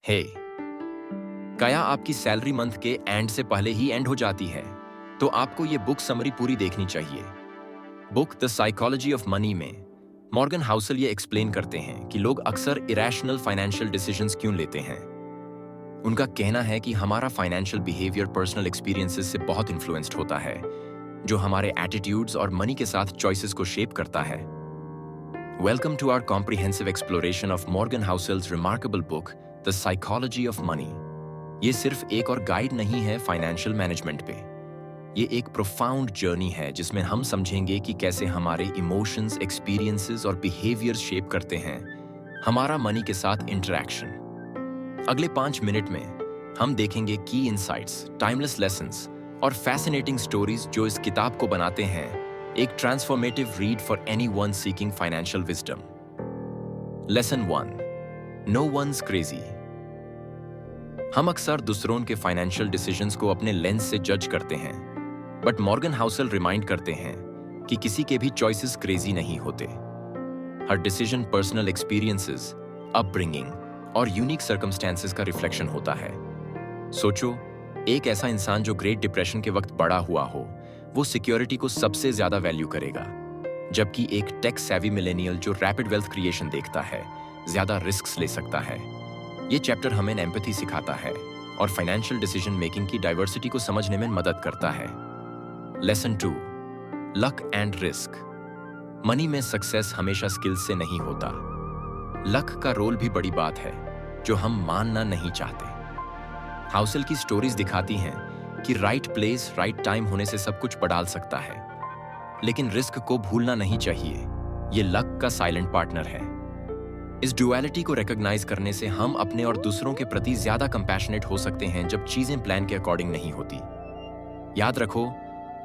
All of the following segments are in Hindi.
हे, क्या आपकी सैलरी मंथ के एंड से पहले ही एंड हो जाती है? तो आपको ये बुक समरी पूरी देखनी चाहिए। Book the psychology of money में मॉर्गन हाउसल ये एक्सप्लेन करते हैं कि लोग अक्सर इरेशनल फाइनेंशियल डिसीजंस क्यों लेते हैं। उनका कहना है कि हमारा फाइनेंशियल बिहेवियर पर्सनल एक्सपीरियंसेस से बहुत इन्फ्लुएंस्ड होता है, जो हमारे एटीट्यूड्स और मनी के साथ चॉइसेस को शेप करता है। Welcome to our comprehensive exploration of Morgan Housel's remarkable book the psychology of money. ये सिर्फ एक और गाइड नहीं है फाइनेंशियल मैनेजमेंट पे, ये एक प्रोफाउंड जर्नी है जिसमें हम समझेंगे कि कैसे हमारे इमोशंस, एक्सपीरियंसेस और बिहेवियर्स शेप करते हैं हमारा मनी के साथ इंटरैक्शन। अगले 5 मिनट में हम देखेंगे की इनसाइट्स, टाइमलेस लेसन्स और फैसिनेटिंग स्टोरीज जो इस किताब को बनाते हैं एक transformative read for anyone seeking financial wisdom. Lesson 1, no one's crazy. हम अक्सर दूसरों के फाइनेंशियल डिसीजंस को अपने लेंस से जज करते हैं, बट मॉर्गन हाउसल रिमाइंड करते हैं कि किसी के भी चॉइसेस क्रेजी नहीं होते। हर डिसीजन पर्सनल एक्सपीरियंसेस, अपब्रिंगिंग और यूनिक सर्कमस्टेंसेस का रिफ्लेक्शन होता है। सोचो, एक ऐसा इंसान जो ग्रेट डिप्रेशन के वक्त बड़ा हुआ हो, वो सिक्योरिटी को सबसे ज्यादा वैल्यू करेगा, जबकि एक टेक सेवी मिलेनियल जो रैपिड वेल्थ क्रिएशन देखता है ज्यादा रिस्क्स ले सकता है। ये चैप्टर हमें एम्पैथी सिखाता है और फाइनेंशियल डिसीजन मेकिंग की डाइवर्सिटी को समझने में मदद करता है। Lesson 2, luck and risk. Money में सक्सेस हमेशा स्किल्स से नहीं होता। लक का रोल भी बड़ी बात है, जो हम मानना नहीं चाहते। हाउसल की स्टोरीज दिखाती हैं कि राइट प्लेस, राइट टाइम होने से सब कुछ बदल सकता है, लेकिन रिस्क को भूलना नहीं चाहिए। ये लक का साइलेंट पार्टनर है। इस ड्युअलिटी को रिकॉग्नाइज करने से हम अपने और दूसरों के प्रति ज्यादा कंपैशनेट हो सकते हैं जब चीजें प्लान के अकॉर्डिंग नहीं होती। याद रखो,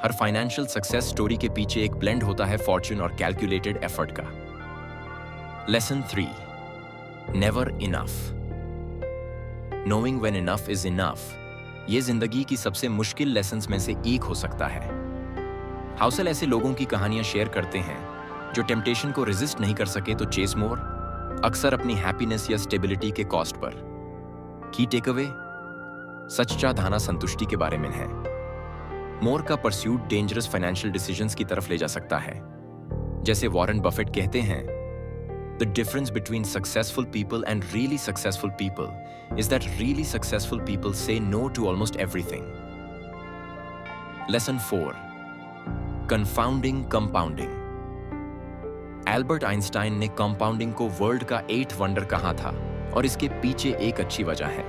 हर फाइनेंशियल सक्सेस स्टोरी के पीछे एक ब्लेंड होता है फॉर्च्यून और कैलकुलेटेड एफर्ट का। Lesson 3, never enough. Knowing when enough is enough ये जिंदगी की सबसे मुश्किल लेसन्स में से एक हो सकता है। हाउसल ऐसे लोगों की कहानियां शेयर करते हैं जो टेम्पटेशन को रेजिस्ट नहीं कर सके तो चेस मोर, अक्सर अपनी हैप्पीनेस या स्टेबिलिटी के कॉस्ट पर। की टेकअवे, सच चाहना संतुष्टि के बारे में है। मोर का परस्यूट डेंजरस फाइनेंशियल डिसीजंस की तरफ ले जा सकता है। जैसे वॉरेन बफेट कहते हैं, the difference between successful people and really successful people is that really successful people say no to almost everything. Lesson 4, compounding compounding. Albert Einstein ने कंपाउंडिंग को वर्ल्ड का 8th वंडर कहा था, और इसके पीछे एक अच्छी वजह है।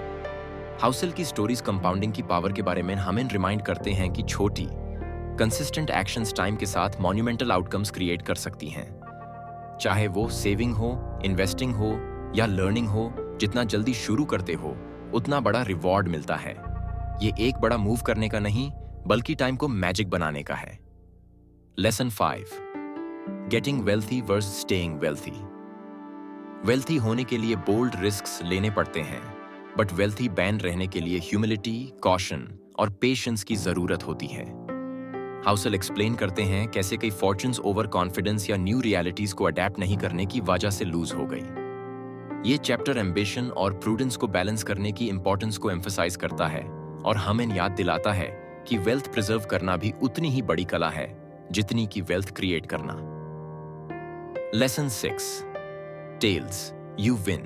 हाउसल की स्टोरीज कंपाउंडिंग की पावर के बारे में हमें रिमाइंड करते हैं कि छोटी, कंसिस्टेंट एक्शंस टाइम के साथ मॉन्यूमेंटल आउटकम्स क्रिएट कर सकती हैं। चाहे वो सेविंग हो, इन्वेस्टिंग हो या लर्निंग हो, जितना जल्दी शुरू करते हो उतना बड़ा रिवॉर्ड मिलता है। ये एक बड़ा मूव करने का नहीं, बल्कि टाइम को मैजिक बनाने का है। Lesson 5, getting wealthy versus staying wealthy. Wealthy होने के लिए बोल्ड रिस्क्स लेने पड़ते हैं, बट वेल्थी बैन रहने के लिए ह्यूमिलिटी, कॉशन और पेशेंस की जरूरत होती है। हाउसल एक्सप्लेन करते हैं कैसे कई फॉर्च्यून्स ओवर कॉन्फिडेंस या न्यू रियलिटीज को अडेप्ट नहीं करने की वजह से लूज हो गई। ये चैप्टर एम्बिशन और प्रूडेंस को बैलेंस करने की इंपॉर्टेंस को एम्फसाइज करता है और हमें याद दिलाता है कि वेल्थ प्रिजर्व करना भी उतनी ही बड़ी कला है जितनी कि वेल्थ क्रिएट करना। Lesson 6, tails, you win.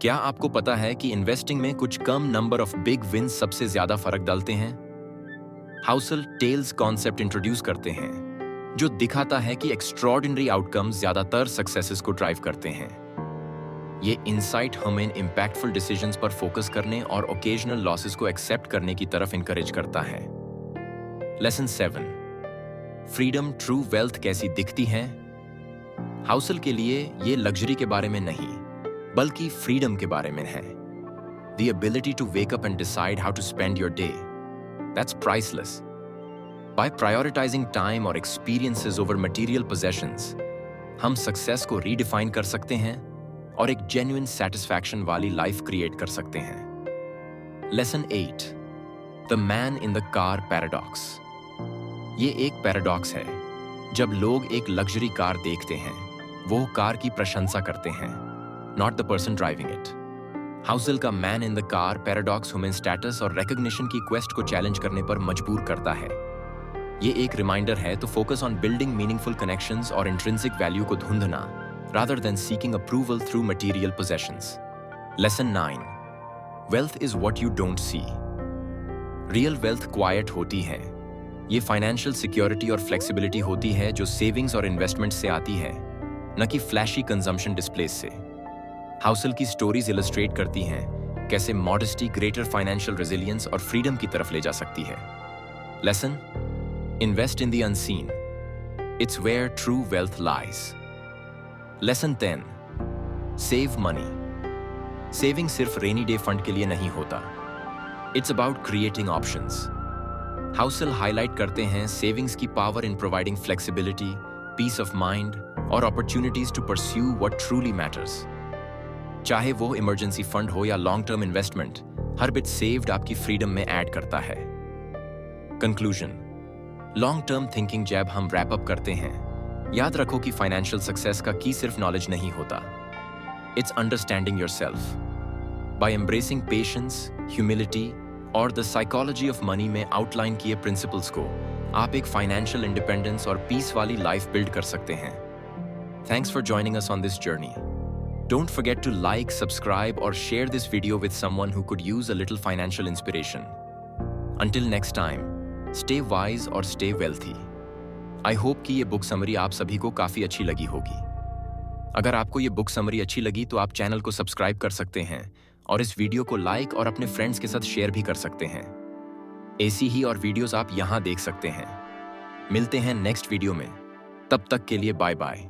क्या आपको पता है कि इन्वेस्टिंग में कुछ कम नंबर ऑफ बिग विन सबसे ज्यादा फर्क डालते हैं? हाउसल टेल्स कॉन्सेप्ट इंट्रोड्यूस करते हैं, जो दिखाता है कि एक्स्ट्रॉर्डिनरी आउटकम्स ज्यादातर सक्सेसेस को ड्राइव करते हैं। ये इनसाइट हमें इंपैक्टफुल डिसीजंस पर फोकस करने और ओकेजनल लॉसेस को एक्सेप्ट करने की तरफ इंकरेज करता है। लेसन 7, फ्रीडम ट्रू वेल्थ कैसी दिखती है? हाउसल के लिए ये लग्जरी के बारे में नहीं, बल्कि फ्रीडम के बारे में है। The ability to wake up and decide how to spend your day. That's priceless. By prioritizing time or experiences over material possessions, हम सक्सेस को रीडिफाइन कर सकते हैं और एक जेन्युइन सेटिस्फैक्शन वाली लाइफ क्रिएट कर सकते हैं। Lesson 8, the man in the car paradox. ये एक पैराडॉक्स है। जब लोग एक लग्जरी कार देखते हैं, वो कार की प्रशंसा करते हैं, not the person driving it. Housel का man in the car paradox human status और रिकॉग्निशन की क्वेस्ट को चैलेंज करने पर मजबूर करता है। ये एक रिमाइंडर है तो focus on building meaningful connections और इंट्रिंसिक वैल्यू को ढूंढना rather than seeking approval through material possessions. Lesson 9. Wealth is what you don't see. Real wealth quiet होती है। ये फाइनेंशियल सिक्योरिटी और फ्लेक्सिबिलिटी होती है जो सेविंग्स और इन्वेस्टमेंट से आती है, न कि फ्लैशी कंजम्पशन डिस्प्लेस से। हाउसल की स्टोरीज इलस्ट्रेट करती हैं कैसे मॉडेस्टी ग्रेटर फाइनेंशियल रेजिलियंस और फ्रीडम की तरफ ले जा सकती है। Lesson: invest in the unseen, it's where true wealth lies. Lesson 10. Save money. Saving सिर्फ रेनी डे फंड के लिए नहीं होता, it's about creating options. Housel highlight करते हैं सेविंग्स की power in providing flexibility, peace of mind और opportunities to pursue what truly matters. चाहे वो इमरजेंसी फंड हो या लॉन्ग टर्म इन्वेस्टमेंट, हर बिट सेव्ड आपकी फ्रीडम में ऐड करता है। कंक्लूजन: लॉन्ग टर्म थिंकिंग जब हम रैप अप करते हैं, याद रखो कि फाइनेंशियल सक्सेस का की सिर्फ नॉलेज नहीं होता, it's understanding yourself. By embracing patience, humility और द साइकोलॉजी ऑफ मनी में आउटलाइन किए प्रिंसिपल्स को आप एक फाइनेंशियल इंडिपेंडेंस और पीस वाली लाइफ बिल्ड कर सकते हैं। Thanks for joining us on this journey. Don't forget to like, subscribe और share this video with someone who could use a little financial inspiration. Until next time, stay wise और स्टे वेल्थी। आई होप कि ये बुक समरी आप सभी को काफ़ी अच्छी लगी होगी। अगर आपको ये बुक समरी अच्छी लगी तो आप चैनल को सब्सक्राइब कर सकते हैं और इस वीडियो को लाइक और अपने फ्रेंड्स के साथ शेयर भी कर सकते हैं। ऐसी ही और वीडियोस आप यहाँ देख सकते हैं। मिलते हैं नेक्स्ट वीडियो में, तब तक के लिए बाय बाय।